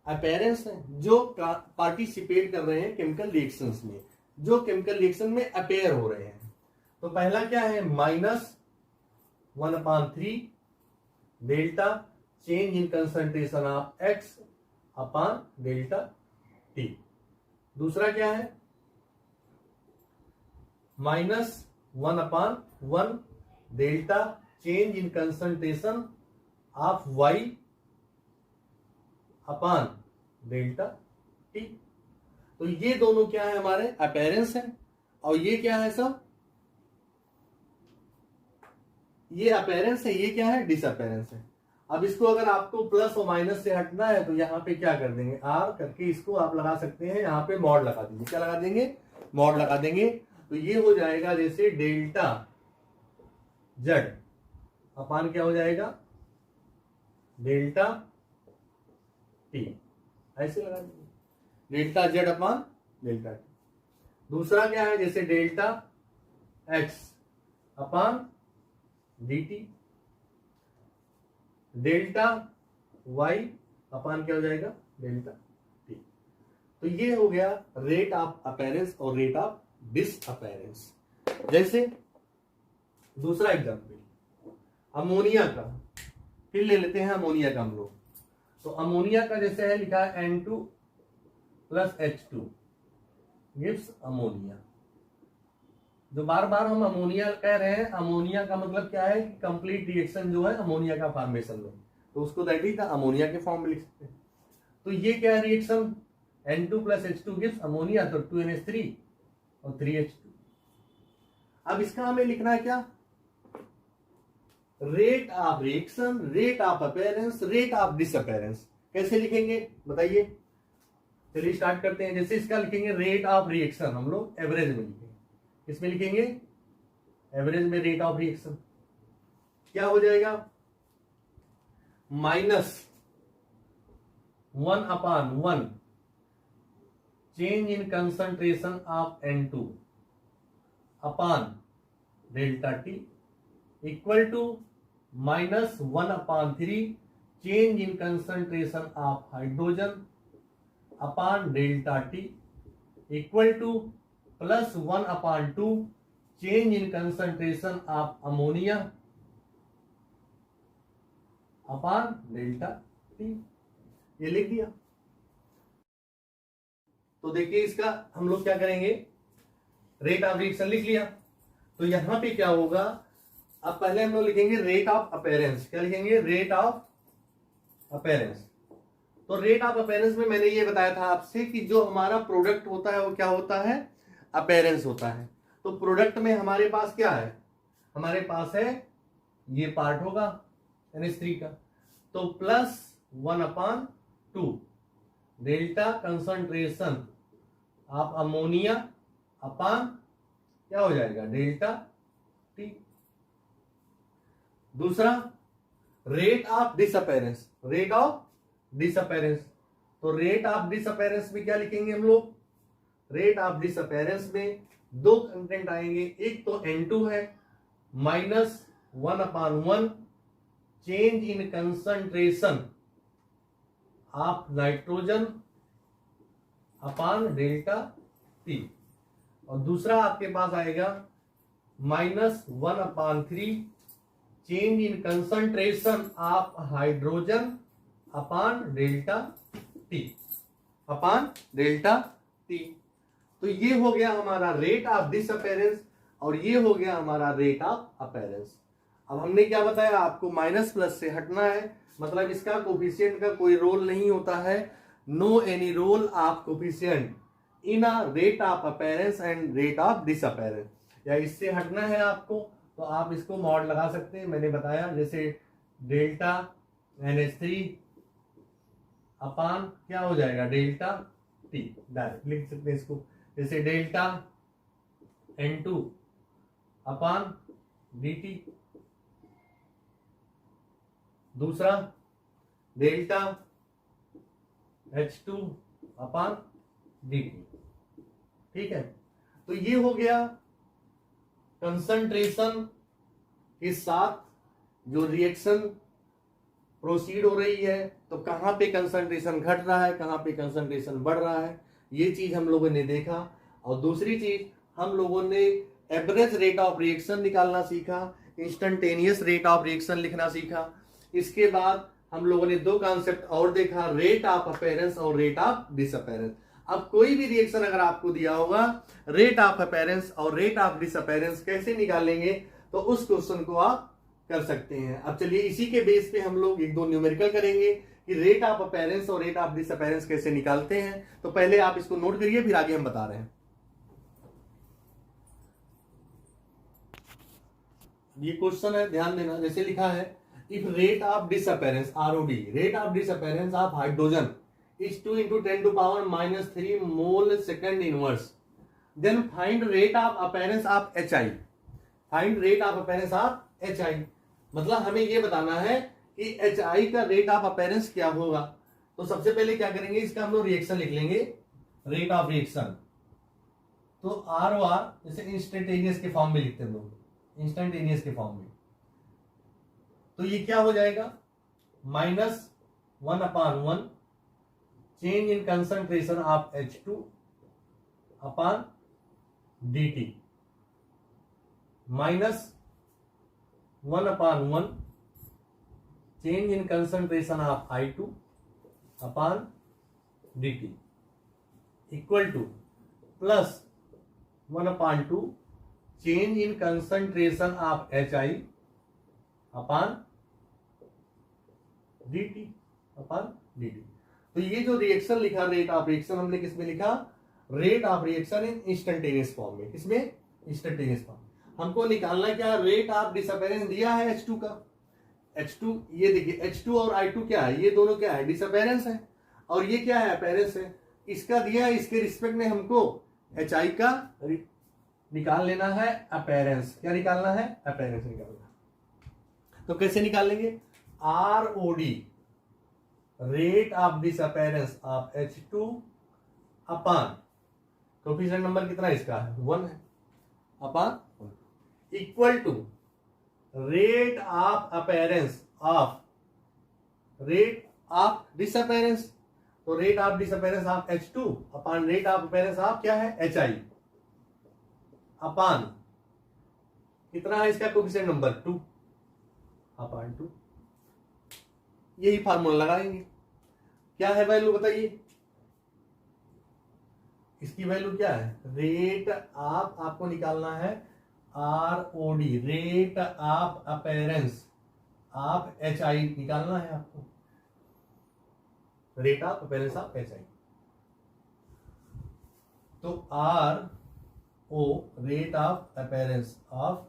अपीयरेंस है जो पार्टिसिपेट कर रहे हैं केमिकल रिएक्शंस में, जो केमिकल रिएक्शन में अपेयर हो रहे हैं। तो पहला क्या है, -1/3 delta change in concentration of X upon delta T. दूसरा क्या है, -1/1 delta change in concentration of Y upon delta T. तो ये दोनों क्या है, हमारे अपीयरेंस है, और ये क्या है सब, ये अपीयरेंस है, ये क्या है, डिसअपीयरेंस है। अब इसको अगर आपको प्लस और माइनस से हटना है तो यहां पे क्या कर देंगे, आर करके इसको आप लगा सकते हैं, यहां पे मॉड लगा देंगे। क्या लगा देंगे, मॉड लगा देंगे। तो ये हो जाएगा जैसे डेल्टा जेड अपान क्या हो जाएगा, डेल्टा टी, ऐसे लगा देंगे, delta z upon delta T. दूसरा क्या है, जैसे डेल्टा एक्स अपान dt, डेल्टा y अपान क्या हो जाएगा, डेल्टा t। तो ये हो गया रेट ऑफ अपीयरेंस और रेट ऑफ डिसअपीयरेंस। जैसे दूसरा एग्जांपल अमोनिया का, फिर ले लेते हैं अमोनिया का हम लोग। तो अमोनिया का जैसे है लिखा है N2 + H2 गिव्स अमोनिया। जो बार बार हम अमोनिया कह रहे हैं, अमोनिया का मतलब क्या है कि कंप्लीट रिएक्शन जो है अमोनिया का फॉर्मेशन में, तो उसको दैट इज द अमोनिया के फॉर्म में लिख सकते हैं। तो ये क्या है reaction, N2 + H2 gives ammonia, तो 2NH3 और 3H2। अब इसका हमें लिखना है क्या, rate of reaction, rate of appearance, rate of disappearance. कैसे लिखेंगे बताइए, चलिए स्टार्ट करते हैं। जैसे इसका लिखेंगे रेट ऑफ रिएक्शन, हम लोग एवरेज में लिखेंगे। इसमें लिखेंगे एवरेज में रेट ऑफ रिएक्शन क्या हो जाएगा, -1/1 change in concentration of N2 upon delta T equal to -1/3 change in concentration of hydrogen upon delta T equal to +1/2 change in concentration of ammonia upon delta T. ये लिख दिया। तो देखिए इसका हम लोग क्या करेंगे, रेट ऑफ रिएक्शन लिख लिया। तो यहां पे क्या होगा, अब पहले हम लोग लिखेंगे रेट ऑफ अपीयरेंस। क्या लिखेंगे, रेट ऑफ अपीयरेंस। तो रेट ऑफ अपीयरेंस में मैंने ये बताया था आपसे कि जो हमारा प्रोडक्ट होता है वो क्या होता है, अपीयरेंस होता है। तो प्रोडक्ट में हमारे पास क्या है, हमारे पास है ये पार्ट होगा NH3 का, तो +1/2 delta concentration of ammonia upon क्या हो जाएगा, डेल्टा टी। दूसरा rate of disappearance, rate of disappearance. तो रेट ऑफ डिसअपीयरेंस में क्या लिखेंगे हम लोग, रेट ऑफ डिसअपीयरेंस में दो कंटेंट आएंगे, एक तो N2 है, -1/1 change in concentration of nitrogen upon delta T, और दूसरा आपके पास आएगा -1/3 change in concentration of hydrogen upon delta T, upon delta T. तो ये हो गया हमारा रेट ऑफ डिसअपीयरेंस और ये हो गया हमारा रेट ऑफ अपीयरेंस। अब हमने क्या बताया, आपको माइनस प्लस से हटना है, मतलब इसका कोफिशिएंट का कोई रोल नहीं होता है, no any role of coefficient in a rate of appearance and rate of disappearance. या इससे हटना है आपको तो आप इसको मॉड लगा सकते हैं, मैंने बताया जैसे डेल्टा NH3 अपान क्या हो जाएगा, डेल्टा टी, डायरेक्ट लिख सकते हैं इसको। जैसे डेल्टा N2 अपान dt, दूसरा डेल्टा H2 अपान dt। ठीक है, तो ये हो गया कंसंट्रेशन के साथ जो रिएक्शन प्रोसीड हो रही है तो कहाँ पे कंसंट्रेशन घट रहा है, कहाँ पे कंसंट्रेशन बढ़ रहा है, ये चीज हम लोगों ने देखा। और दूसरी चीज हम लोगों ने एवरेज रेट ऑफ रिएक्शन निकालना सीखा, इंस्टेंटेनियस रेट ऑफ रिएक्शन लिखना सीखा। इसके बाद हम लोगों ने दो कॉन्सेप्ट और देखा, रेट ऑफ अपीयरेंस और रेट ऑफ डिसअपीयरेंस। अब कोई भी रिएक्शन अगर आपको दिया होगा, रेट ऑफ अपीयरेंस और रेट ऑफ डिसअपीयरेंस कैसे निकालेंगे, तो उस क्वेश्चन को आप कर सकते हैं। अब चलिए इसी के बेस पे हम लोग एक दो न्यूमेरिकल करेंगे कि रेट ऑफ अपीयरेंस और रेट ऑफ डिसअपीयरेंस कैसे निकालते हैं। तो पहले आप इसको नोट करिए, फिर आगे हम बता रहे हैं। ये क्वेश्चन है, ध्यान देना। जैसे लिखा है, if rate of disappearance ROD, rate of disappearance of hydrogen is 2 into 10 to power minus 3 mole second inverse, then find rate of appearance of HI, find rate of appearance of HI। मतलब हमें ये बताना है कि HI का rate of appearance क्या होगा। तो सबसे पहले क्या करेंगे, इसका हम लोग रिएक्शन लिख लेंगे, रेट ऑफ रिएक्शन। तो ROR जैसे इंस्टेंटेनियस के फॉर्म में लिखते हैं लोग, इंस्टेंटेनियस के फॉर्म में, तो ये क्या हो जाएगा, -1/1 change in concentration of H2 upon dt, -1/1 change in concentration of I2 upon dt equal to +1/2 change in concentration of HI upon dt upon dt। तो ये जो रिएक्शन लिखा, रेट ऑफ रिएक्शन, हमने किसमें लिखा, rate of reaction in instantaneous form में। किसमें, instantaneous form. हमको निकालना क्या, रेट ऑफ डिसअपीयरेंस दिया है H2 का। H2 ये देखिए, H2 और I2 क्या है, ये दोनों क्या है, डिसअपीयरेंस है, और ये क्या है, अपीयरेंस है। इसका दिया है, इसके रिस्पेक्ट में हमको HI का निकाल लेना है अपीयरेंस। क्या निकालना है, अपीयरेंस निकालना। तो कैसे निकालेंगे, ROD rate of disappearance of H2 upon, coefficient number कितना इसका है, 1 है, upon equal to rate of appearance of rate of disappearance. तो rate of disappearance of H2 upon rate of appearance of क्या है, HI अपॉन कितना है इसका कोएफिशिएंट नंबर 2 अपॉन 2। यही फार्मूला लगाएंगे। क्या है वैल्यू बताइए, इसकी वैल्यू क्या है, रेट ऑफ, आपको निकालना है ROD rate of appearance of HI निकालना है आपको, rate of appearance of HI। तो RO rate of appearance of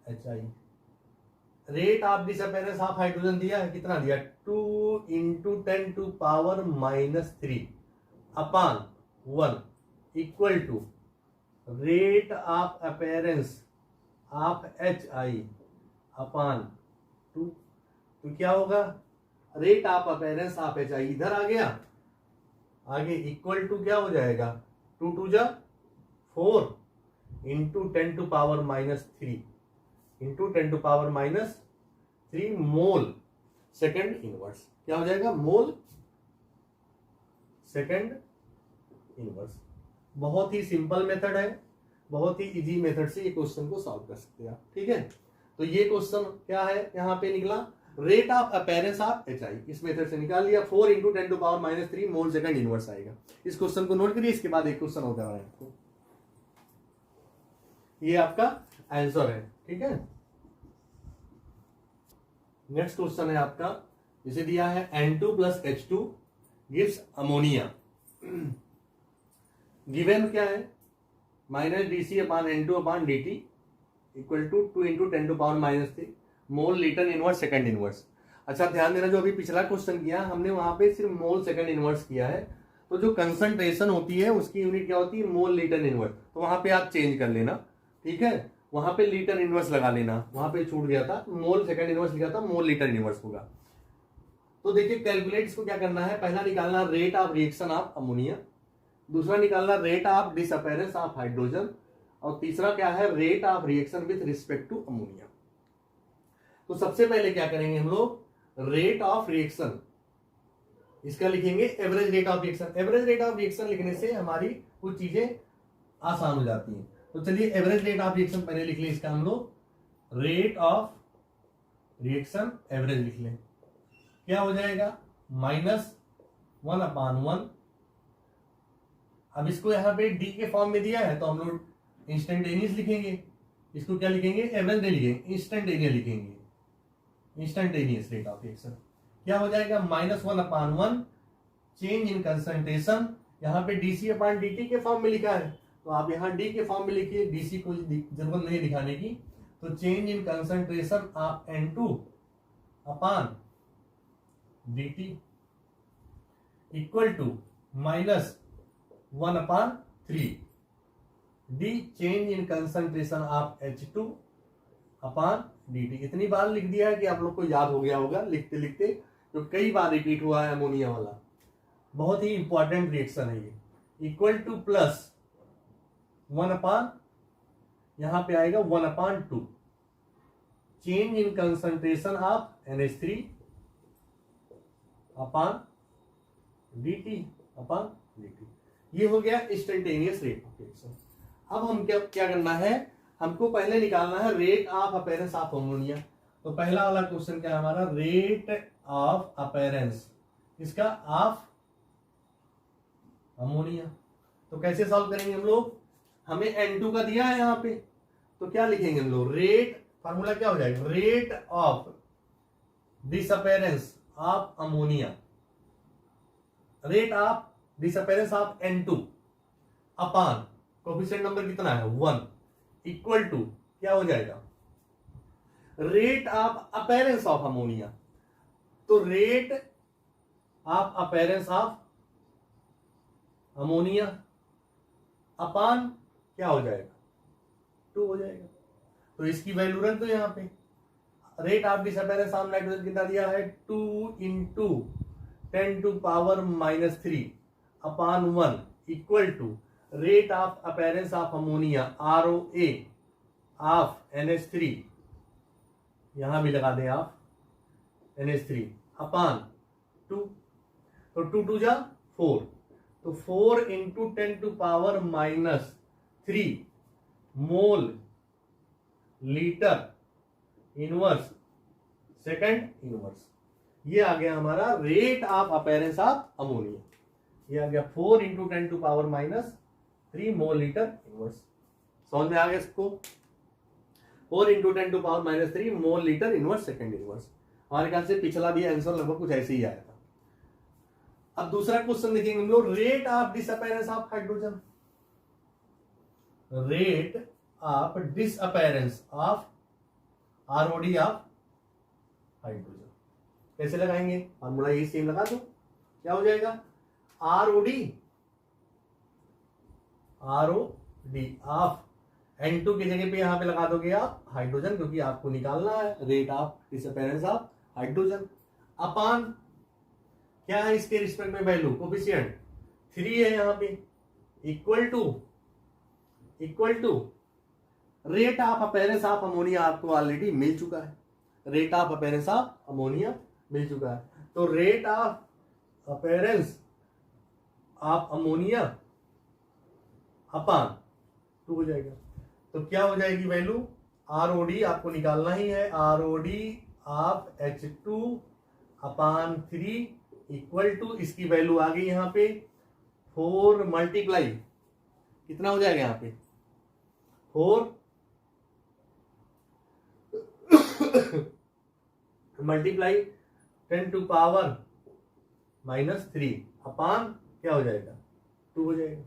HI, rate of disappearance of hydrogen दिया है, कितना दिया, 2 into 10 to power -3 upon 1 equal to rate of appearance of HI upon 2। तो क्या होगा, rate of appearance of HI इधर आ गया, आगे इक्वल टू क्या हो जाएगा, 2 2 जा 4 into 10 to power -3 into 10 to power -3 mole second inverse. क्या हो जाएगा, मोल सेकेंड इनवर्स। बहुत ही सिंपल मेथड है, बहुत ही इजी मेथड से ये क्वेश्चन को सॉल्व कर सकते हैं आप। ठीक है, तो ये क्वेश्चन क्या है, यहाँ पे निकला rate of appearance of HI, इस मेथड से निकाल लिया, 4 into 10 to power -3 mole second inverse आएगा। इस क्वेश्चन को नोट करिए, इसके बाद एक क्वेश्चन होता है आपको, ये आपका आंसर है। ठीक है, नेक्स्ट क्वेश्चन है आपका, जिसे दिया है N2 + H2 gives ammonia. Given क्या है, -dC/N2/dt equal to 2 into 10 to power -3 mole litre inverse second inverse. अच्छा ध्यान देना, जो अभी पिछला क्वेश्चन किया हमने वहां पे सिर्फ मोल सेकंड इनवर्स किया है, तो जो कंसंट्रेशन होती है उसकी यूनिट क्या होती है, मोल लीटर इनवर्स। तो वहां पे आप चेंज कर लेना, ठीक है, वहां पे लीटर इनवर्स लगा लेना, वहां पे छूट गया था, मोल सेकंड इनवर्स लिखा था, मोल लीटर इनवर्स होगा। तो देखिए कैलकुलेट इसको क्या करना है, पहला निकालना rate of reaction of ammonia, दूसरा निकालना rate of disappearance of hydrogen, और तीसरा क्या है, rate of reaction with respect to ammonia. तो सबसे पहले क्या करेंगे हम लोग, रेट ऑफ रिएक्शन, इसका लिखेंगे average rate of reaction. Average rate of reaction लिखने से हमारी कुछ चीजें आसान हो जाती हैं। तो चलिए एवरेज रेट ऑफ रिएक्शन पहले लिख लें, इसका हम लोग रेट ऑफ रिएक्शन एवरेज लिख लें। क्या हो जाएगा, -1/1। अब इसको यहां पे डी के फॉर्म में दिया है तो हम लोग इंस्टेंटेनियस लिखेंगे। इसको क्या लिखेंगे, एवरेज नहीं लिखेंगे, इंस्टेंटेनियस लिखेंगे, इंस्टेंटेनियस रेट ऑफ रिएक्शन। क्या हो जाएगा, -1/1 चेंज इन कंसंट्रेशन। यहाँ पे dC/dt के फॉर्म में लिखा है तो आप यहाँ डी के फॉर्म में लिखिए, डीसी को जरूरत नहीं दिखाने की। तो change in concentration of N2/dt equal to -1/3 D change in concentration of H2/dt। इतनी बार लिख दिया है कि आप लोग को याद हो गया होगा लिखते लिखते, तो कई बार रिपीट हुआ है अमोनिया वाला। बहुत ही इंपॉर्टेंट रिएक्शन है ये। इक्वल टू प्लस 1/, यहां पे आएगा 1/2 change in concentration of NH3/dt। ये हो गया इंस्टेंटेनियस रेट ऑफ रिएक्शन। अब हम क्या करना है, हमको पहले निकालना है rate of appearance of ammonia. तो पहला वाला क्वेश्चन क्या है हमारा, रेट ऑफ अपीयरेंस इसका ऑफ अमोनिया। तो कैसे सॉल्व करेंगे हम लोग, हमें N2 का दिया है यहाँ पे, तो क्या लिखेंगे हम लोग, रेट, फार्मूला क्या हो जाएगा, rate of disappearance of ammonia, rate of disappearance of N2 upon coefficient number कितना है 1 इक्वल टू क्या हो जाएगा, rate of appearance of ammonia. तो rate of appearance of ammonia upon क्या हो जाएगा 2 हो जाएगा। तो इसकी वैल्यू रख दो यहां पे। Rate of disappearance of nitrogen कितना दिया है 2 × 10⁻³ upon 1 equal to rate of appearance of ammonia ROA of NH3, यहां भी लगा दें आप NH3 अपान 2। तो 2 2 जा 4, तो 4 × 10⁻³ मोल लीटर इनवर्स सेकंड इनवर्स। ये आ गया हमारा rate of appearance of ammonia. ये आ गया 4 × 10⁻³ मोल लीटर इनवर्स। समझ में आ गया इसको, 4 × 10⁻³ मोल लीटर इनवर्स सेकंड इनवर्स। हमारे ख्याल से पिछला भी आंसर लगभग कुछ ऐसे ही आया था। अब दूसरा क्वेश्चन देखेंगे हम लोग, rate of disappearance of hydrogen, rate of disappearance of ROD of hydrogen. कैसे लगाएंगे, फॉर्मूला ये सेम लगा दो, क्या हो जाएगा ROD ऑफ N2 की जगह पे यहां पे लगा दोगे आप हाइड्रोजन, क्योंकि आपको निकालना है rate of disappearance of hydrogen upon क्या है इसके रिस्पेक्ट में वैल्यू, कोफिशिएंट 3 है यहां पे, equal to rate of appearance of ammonia आपको ऑलरेडी मिल चुका है, rate of appearance of ammonia मिल चुका है। तो rate of appearance of ammonia upon 2 हो जाएगा। तो क्या हो जाएगी वैल्यू, ROD आपको निकालना ही है, ROD of H2/3 equal to, इसकी वैल्यू आ गई यहां पे 4 मल्टीप्लाई कितना हो जाएगा यहां पे 4 मल्टीप्लाई 10⁻³ अपान क्या हो जाएगा 2 हो जाएगा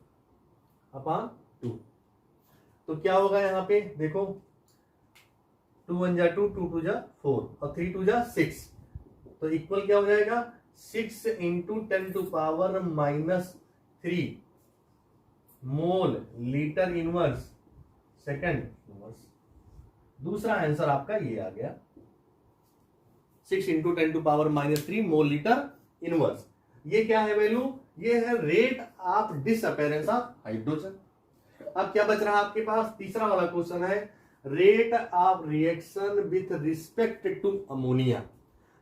अपान 2। तो क्या होगा यहां पे देखो, 2 1 जा 2, 2 2 जा 4 और 3 2 जा 6, तो इक्वल क्या हो जाएगा 6 × 10⁻³ मोल लीटर इनवर्स सेकंड इनवर्स। दूसरा आंसर आपका ये आ गया 6 × 10⁻³ मोल लीटर इनवर्स। ये क्या है वैल्यू, ये है rate of disappearance of hydrogen. अब क्या बच रहा है आपके पास, तीसरा वाला क्वेश्चन है rate of reaction with respect to ammonia.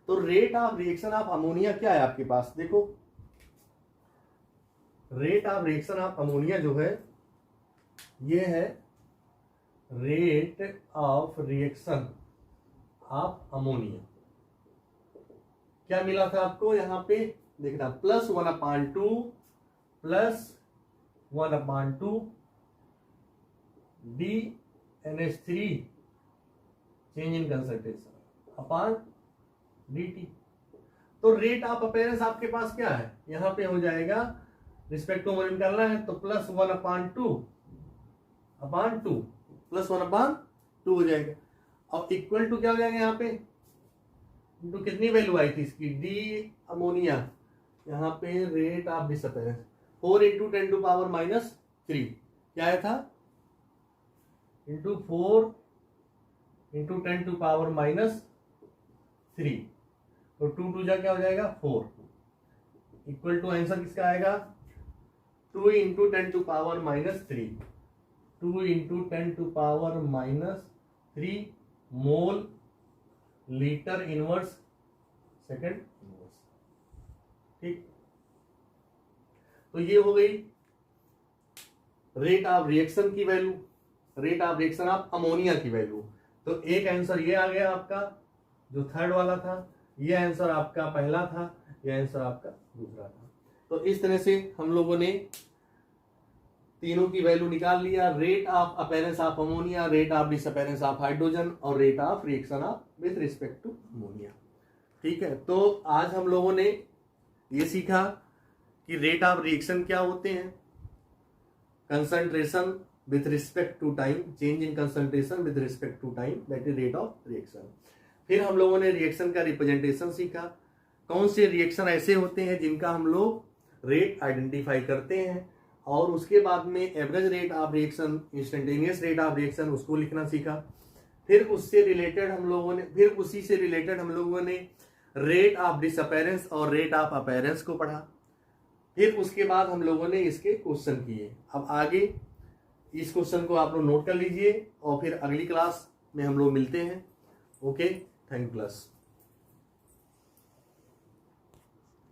तो rate of reaction of ammonia क्या है आपके पास, देखो rate of reaction of ammonia जो है ये है rate of reaction of ammonia. क्या मिला था आपको यहां पे देखना, +1/2 +1/2 dNH3 change in concentration upon dt। तो रेट ऑफ अपीयरेंस आपके पास क्या है, यहां पे हो जाएगा रिस्पेक्ट टू मोमेंट करना है तो +1/2 +1/2 हो जाएगा। और इक्वल टू क्या हो जाएगा यहाँ पे, तो कितनी वैल्यू आई थी इसकी, डी अमोनिया, यहाँ पे रेट ऑफ डिसअपीयरेंस 4 × 10⁻³ क्या आया था, × 4 × 10⁻³ तो 2 2 जा क्या हो जाएगा 4 इक्वल टू आंसर किसका आएगा 2 × 10⁻³ 2 × 10⁻³ मोल लीटर इनवर्स सेकंड इनवर्स। ठीक, तो ये हो गई रेट ऑफ रिएक्शन की value, rate of reaction of ammonia की वैल्यू। तो एक आंसर ये आ गया आपका जो थर्ड वाला था, ये आंसर आपका पहला था, ये आंसर आपका दूसरा था। तो इस तरह से हम लोगों ने तीनों की वैल्यू निकाल लिया, rate of appearance of ammonia, rate of disappearance of hydrogen और rate of reaction of with respect to ammonia. ठीक है, तो आज हम लोगों ने ये सीखा कि रेट ऑफ रिएक्शन क्या होते हैं, concentration with respect to time, change in concentration with respect to time, that is rate of reaction. फिर हम लोगों ने रिएक्शन का रिप्रेजेंटेशन सीखा, कौन से रिएक्शन ऐसे होते हैं जिनका हम लोग रेट आइडेंटिफाई करते हैं, और उसके बाद में average rate of reaction, instantaneous rate of reaction उसको लिखना सीखा। फिर उससे रिलेटेड हम लोगों ने, फिर उसी से रिलेटेड हम लोगों ने रेट ऑफ डिसअपीयरेंस और रेट ऑफ अपीयरेंस को पढ़ा। फिर उसके बाद हम लोगों ने इसके क्वेश्चन किए। अब आगे इस क्वेश्चन को आप लोग नोट कर लीजिए और फिर अगली क्लास में हम लोग मिलते हैं। Okay, thank you class.